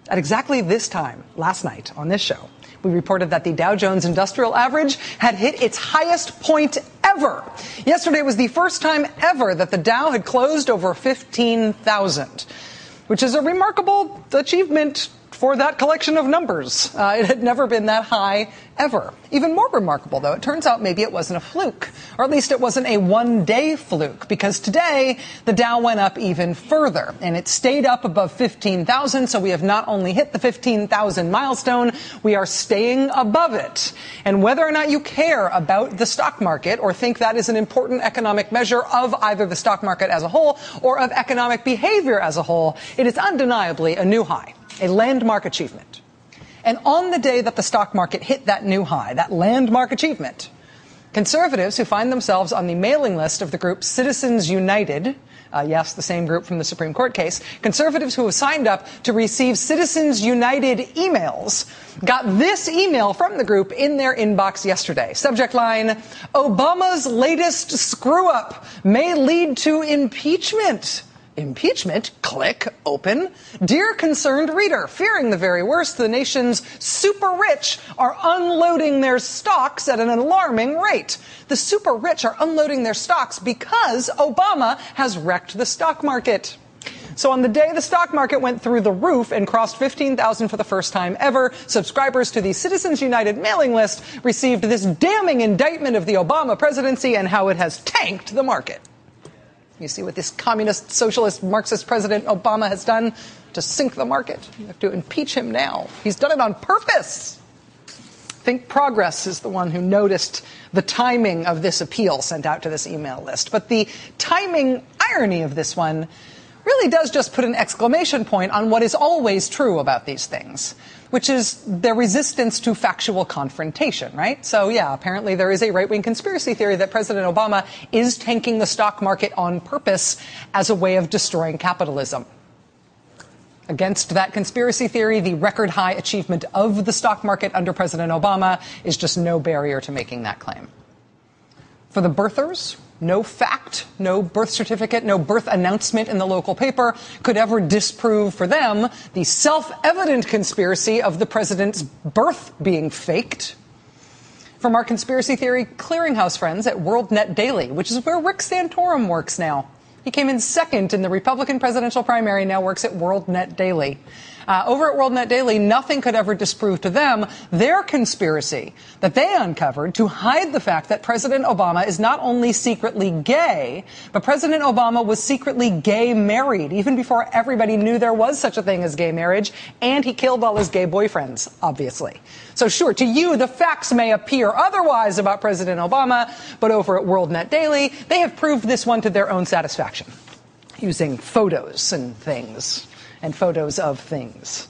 At exactly this time, last night on this show, we reported that the Dow Jones Industrial Average had hit its highest point ever. Yesterday was the first time ever that the Dow had closed over 15,000, which is a remarkable achievement for that collection of numbers. It had never been that high ever. Even more remarkable, though, it turns out maybe it wasn't a fluke, or at least it wasn't a one-day fluke, because today the Dow went up even further, and it stayed up above 15,000, so we have not only hit the 15,000 milestone, we are staying above it. And whether or not you care about the stock market or think that is an important economic measure of either the stock market as a whole or of economic behavior as a whole, it is undeniably a new high. A landmark achievement. And on the day that the stock market hit that new high, that landmark achievement, conservatives who find themselves on the mailing list of the group Citizens United, yes, the same group from the Supreme Court case, conservatives who have signed up to receive Citizens United emails, got this email from the group in their inbox yesterday. Subject line, Obama's latest screw-up may lead to impeachment. Impeachment? Click. Open. Dear concerned reader, fearing the very worst, the nation's super rich are unloading their stocks at an alarming rate. The super rich are unloading their stocks because Obama has wrecked the stock market. So on the day the stock market went through the roof and crossed 15,000 for the first time ever, subscribers to the Citizens United mailing list received this damning indictment of the Obama presidency and how it has tanked the market. You see what this communist, socialist, Marxist President Obama has done to sink the market? You have to impeach him now. He's done it on purpose. Think Progress is the one who noticed the timing of this appeal sent out to this email list. But the timing irony of this one really does just put an exclamation point on what is always true about these things, which is their resistance to factual confrontation, right? So, yeah, apparently there is a right-wing conspiracy theory that President Obama is tanking the stock market on purpose as a way of destroying capitalism. Against that conspiracy theory, the record high achievement of the stock market under President Obama is just no barrier to making that claim. For the birthers, no fact, no birth certificate, no birth announcement in the local paper could ever disprove for them the self-evident conspiracy of the president's birth being faked. From our conspiracy theory clearinghouse friends at WorldNet Daily, which is where Rick Santorum works now. He came in second in the Republican presidential primary, now works at WorldNet Daily. Over at WorldNet Daily, nothing could ever disprove to them their conspiracy that they uncovered to hide the fact that President Obama is not only secretly gay, but President Obama was secretly gay married, even before everybody knew there was such a thing as gay marriage, and he killed all his gay boyfriends, obviously. So sure, to you, the facts may appear otherwise about President Obama, but over at WorldNet Daily, they have proved this one to their own satisfaction, using photos and things. And photos of things.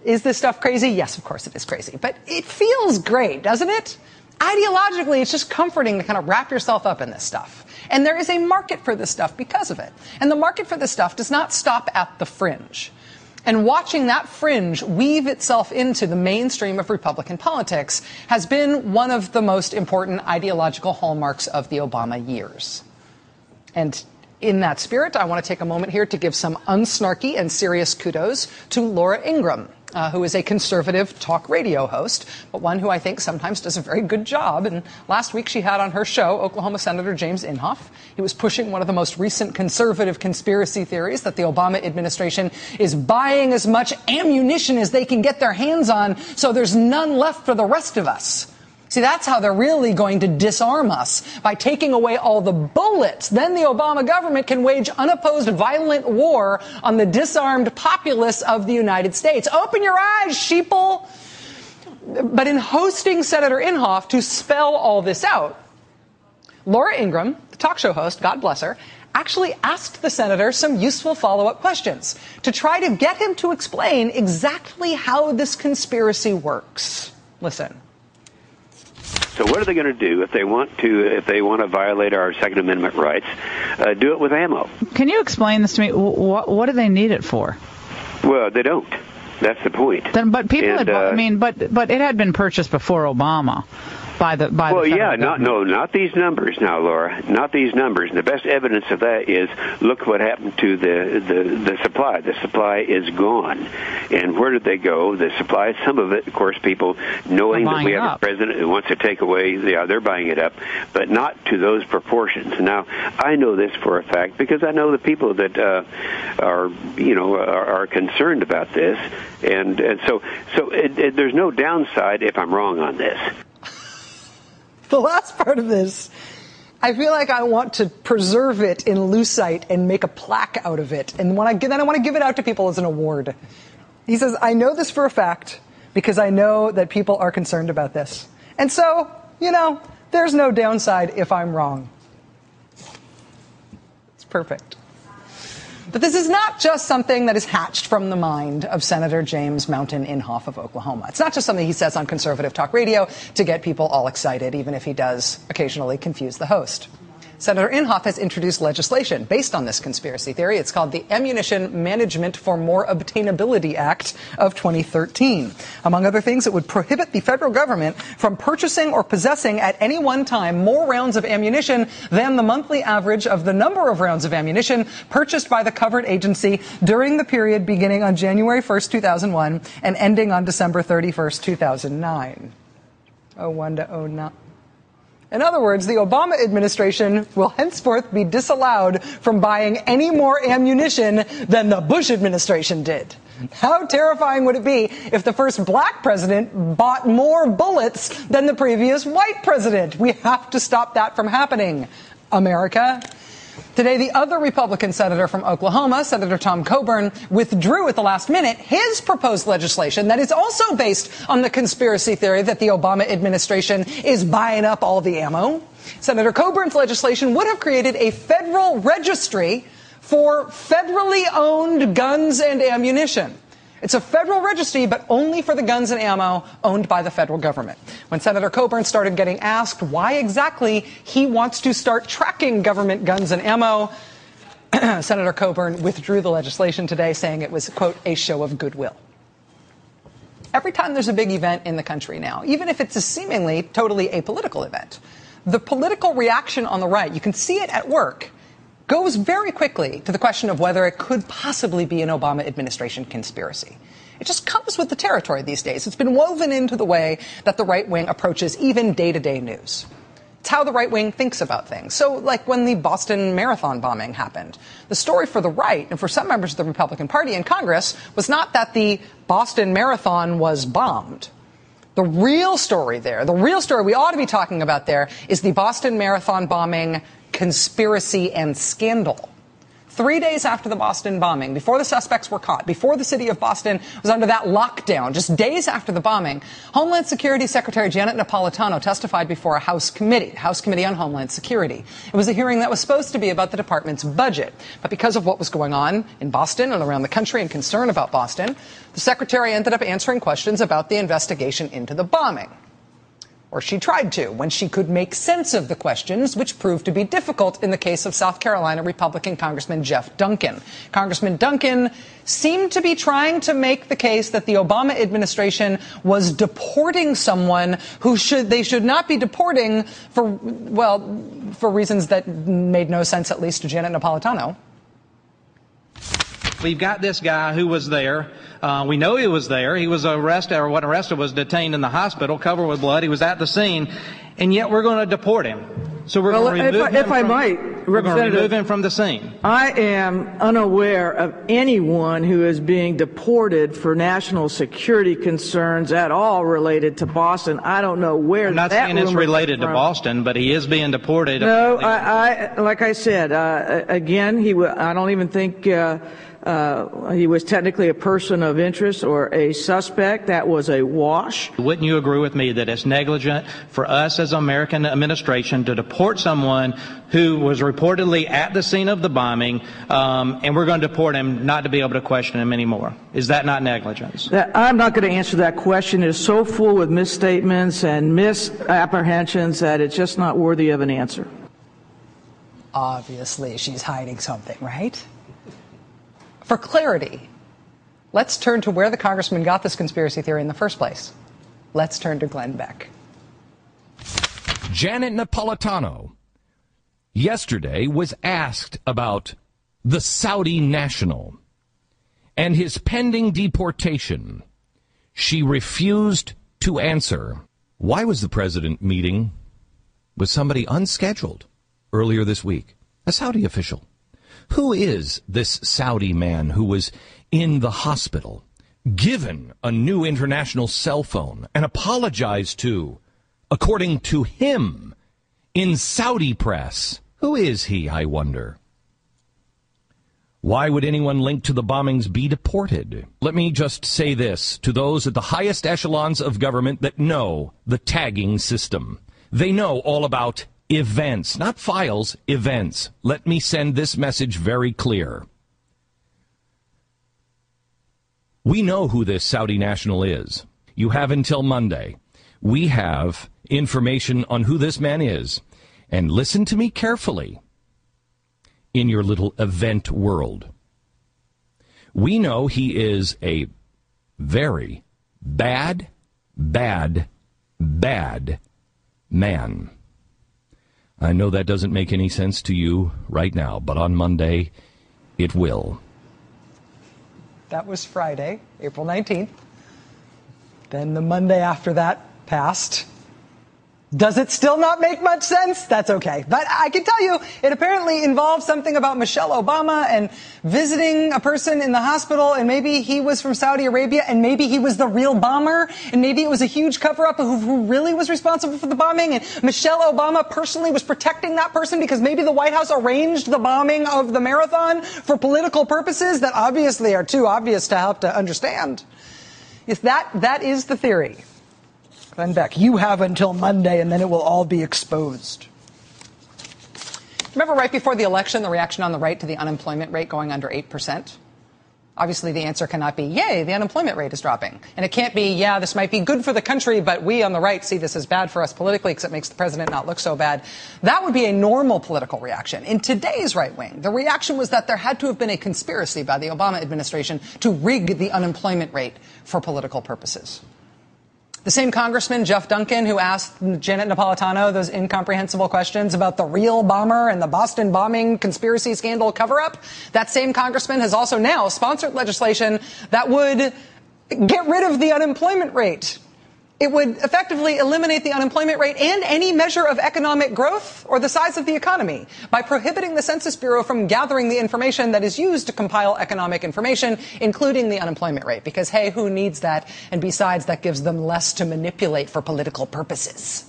Is this stuff crazy? Yes, of course it is crazy. But it feels great, doesn't it? Ideologically, it's just comforting to kind of wrap yourself up in this stuff. And there is a market for this stuff because of it. And the market for this stuff does not stop at the fringe. And watching that fringe weave itself into the mainstream of Republican politics has been one of the most important ideological hallmarks of the Obama years. And in that spirit, I want to take a moment here to give some unsnarky and serious kudos to Laura Ingraham, who is a conservative talk radio host, but one who I think sometimes does a very good job. And last week she had on her show Oklahoma Senator James Inhofe. He was pushing one of the most recent conservative conspiracy theories that the Obama administration is buying as much ammunition as they can get their hands on, so there's none left for the rest of us. See, that's how they're really going to disarm us, by taking away all the bullets. Then the Obama government can wage unopposed violent war on the disarmed populace of the United States. Open your eyes, sheeple. But in hosting Senator Inhofe to spell all this out, Laura Ingraham, the talk show host, God bless her, actually asked the senator some useful follow-up questions to try to get him to explain exactly how this conspiracy works. Listen. So what are they going to do if they want to violate our Second Amendment rights? Do it with ammo. Can you explain this to me? What do they need it for? Well, they don't. That's the point. But people but it had been purchased before Obama. by the well, federal yeah, government. not these numbers now, Laura. Not these numbers. And the best evidence of that is look what happened to the supply. The supply is gone. And where did they go? The supply, some of it, of course, people knowing that we have a president who wants to take away, they're buying it up, but not to those proportions. Now, I know this for a fact because I know the people that are concerned about this, and so there's no downside if I'm wrong on this. The last part of this, I feel like I want to preserve it in lucite and make a plaque out of it. And then I want to give it out to people as an award. He says, I know this for a fact because I know that people are concerned about this. And so, there's no downside if I'm wrong. It's perfect. But this is not just something that is hatched from the mind of Senator James Mountain Inhofe of Oklahoma. It's not just something he says on conservative talk radio to get people all excited, even if he does occasionally confuse the host. Senator Inhofe has introduced legislation based on this conspiracy theory. It's called the Ammunition Management for More Obtainability Act of 2013. Among other things, it would prohibit the federal government from purchasing or possessing at any one time more rounds of ammunition than the monthly average of the number of rounds of ammunition purchased by the covered agency during the period beginning on January 1st, 2001 and ending on December 31st, 2009. 01 to 09. In other words, the Obama administration will henceforth be disallowed from buying any more ammunition than the Bush administration did. How terrifying would it be if the first black president bought more bullets than the previous white president? We have to stop that from happening, America. Today, the other Republican senator from Oklahoma, Senator Tom Coburn, withdrew at the last minute his proposed legislation that is also based on the conspiracy theory that the Obama administration is buying up all the ammo. Senator Coburn's legislation would have created a federal registry for federally owned guns and ammunition. It's a federal registry, but only for the guns and ammo owned by the federal government. When Senator Coburn started getting asked why exactly he wants to start tracking government guns and ammo, Senator Coburn withdrew the legislation today, saying it was, quote, a show of goodwill. Every time there's a big event in the country now, even if it's a seemingly totally apolitical event, the political reaction on the right, you can see it at work, goes very quickly to the question of whether it could possibly be an Obama administration conspiracy. It just comes with the territory these days. It's been woven into the way that the right wing approaches even day-to-day news. It's how the right wing thinks about things. So, like when the Boston Marathon bombing happened, the story for the right and for some members of the Republican Party in Congress was not that the Boston Marathon was bombed. The real story there, the real story we ought to be talking about there, is the Boston Marathon bombing conspiracy and scandal. 3 days after the Boston bombing, before the suspects were caught, before the city of Boston was under that lockdown, just days after the bombing, Homeland Security Secretary Janet Napolitano testified before a House Committee on Homeland Security. It was a hearing that was supposed to be about the department's budget. But because of what was going on in Boston and around the country and concern about Boston, the secretary ended up answering questions about the investigation into the bombing. Or she tried to, when she could make sense of the questions, which proved to be difficult in the case of South Carolina Republican Congressman Jeff Duncan. Congressman Duncan seemed to be trying to make the case that the Obama administration was deporting someone who they should not be deporting for reasons that made no sense, at least to Janet Napolitano. We've got this guy who was there. We know he was there. He was arrested, or wasn't arrested, was detained in the hospital, covered with blood. He was at the scene, and yet we're going to deport him. So we're going to remove him from the scene. I am unaware of anyone who is being deported for national security concerns at all related to Boston. I don't know where that I'm not saying it's related to Boston, but he is being deported. No, like I said, again, I don't even think he was technically a person of interest or a suspect. That was a wash. Wouldn't you agree with me that it's negligent for us as American administration to deport someone who was reportedly at the scene of the bombing, and we're going to deport him not to be able to question him anymore? Is that not negligence? I'm not going to answer that question. It is so full with misstatements and misapprehensions that it's just not worthy of an answer. Obviously, she's hiding something, right? For clarity, let's turn to where the congressman got this conspiracy theory in the first place. Let's turn to Glenn Beck. Janet Napolitano yesterday was asked about the Saudi national and his pending deportation. She refused to answer. Why was the president meeting with somebody unscheduled earlier this week? A Saudi official. Who is this Saudi man who was in the hospital, given a new international cell phone, and apologized to, according to him, in Saudi press? Who is he, I wonder? Why would anyone linked to the bombings be deported? Let me just say this to those at the highest echelons of government that know the tagging system. They know all about events, not files, events. Let me send this message very clear. We know who this Saudi national is. You have until Monday. We have information on who this man is. And listen to me carefully in your little event world. We know he is a very bad, bad, bad man. I know that doesn't make any sense to you right now, but on Monday, it will. That was Friday, April 19th. Then the Monday after that passed. Does it still not make much sense? That's okay. But I can tell you, it apparently involves something about Michelle Obama and visiting a person in the hospital, and maybe he was from Saudi Arabia, and maybe he was the real bomber, and maybe it was a huge cover-up of who really was responsible for the bombing, and Michelle Obama personally was protecting that person because maybe the White House arranged the bombing of the marathon for political purposes that obviously are too obvious to have to understand. If that is the theory, then Beck, you have until Monday, and then it will all be exposed. Remember right before the election, the reaction on the right to the unemployment rate going under 8%? Obviously, the answer cannot be, yay, the unemployment rate is dropping. And it can't be, yeah, this might be good for the country, but we on the right see this as bad for us politically because it makes the president not look so bad. That would be a normal political reaction. In today's right wing, the reaction was that there had to have been a conspiracy by the Obama administration to rig the unemployment rate for political purposes. The same Congressman, Jeff Duncan, who asked Janet Napolitano those incomprehensible questions about the real bomber and the Boston bombing conspiracy scandal cover-up, that same congressman has also now sponsored legislation that would get rid of the unemployment rate. It would effectively eliminate the unemployment rate and any measure of economic growth or the size of the economy by prohibiting the Census Bureau from gathering the information that is used to compile economic information, including the unemployment rate. Because, hey, who needs that? And besides, that gives them less to manipulate for political purposes.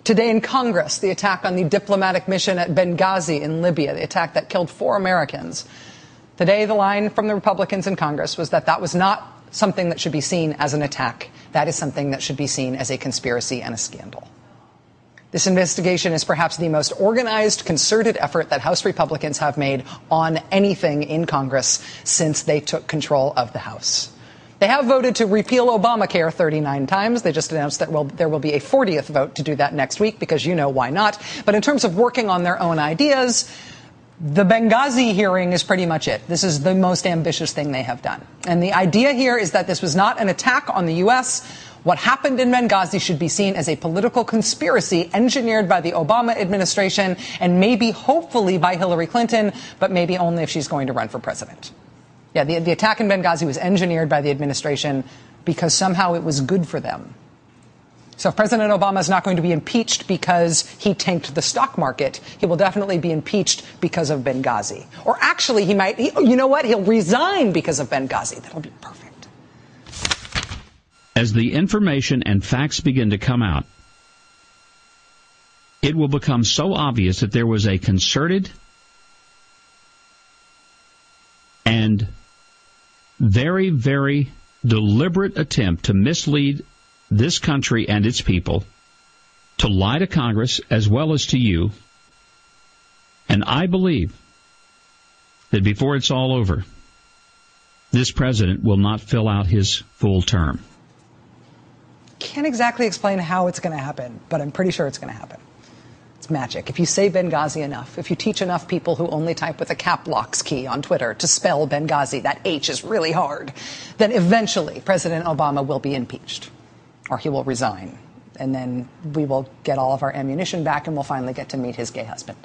Today in Congress, the attack on the diplomatic mission at Benghazi in Libya, the attack that killed 4 Americans. Today, the line from the Republicans in Congress was that was not something that should be seen as an attack. That is something that should be seen as a conspiracy and a scandal. This investigation is perhaps the most organized, concerted effort that House Republicans have made on anything in Congress since they took control of the House. They have voted to repeal Obamacare 39 times. They just announced that there will be a 40th vote to do that next week because you know why not. But in terms of working on their own ideas, the Benghazi hearing is pretty much it. This is the most ambitious thing they have done. And the idea here is that this was not an attack on the U.S. What happened in Benghazi should be seen as a political conspiracy engineered by the Obama administration and maybe, hopefully, by Hillary Clinton, but maybe only if she's going to run for president. Yeah, the attack in Benghazi was engineered by the administration because somehow it was good for them. So if President Obama is not going to be impeached because he tanked the stock market, he will definitely be impeached because of Benghazi. Or actually, you know what? He'll resign because of Benghazi. That'll be perfect. As the information and facts begin to come out, it will become so obvious that there was a concerted and very, very deliberate attempt to mislead this country and its people, to lie to Congress as well as to you. And I believe that before it's all over, this president will not fill out his full term. Can't exactly explain how it's going to happen, but I'm pretty sure it's going to happen. It's magic. If you say Benghazi enough, if you teach enough people who only type with a cap locks key on Twitter to spell Benghazi, that H is really hard, then eventually President Obama will be impeached. Or he will resign. And then we will get all of our ammunition back and we'll finally get to meet his gay husband.